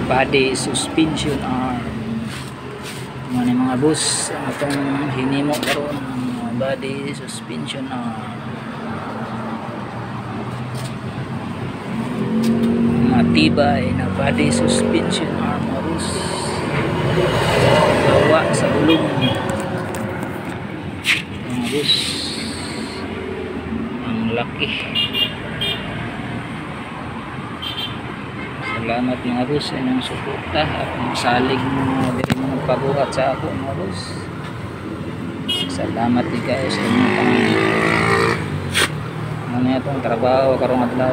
body suspension arm. Mga boss, atong hinimo karon body suspension arm. Matibay na body suspension arm mga boss. Gawa sa gulong mga boss. Ang laki. Salamat mga boss sa inyong suporta at salig mo diri mo nagpabuhat sa ako mga boss. Salamat di guys sa inyong ano itong trabaho karong adlaw.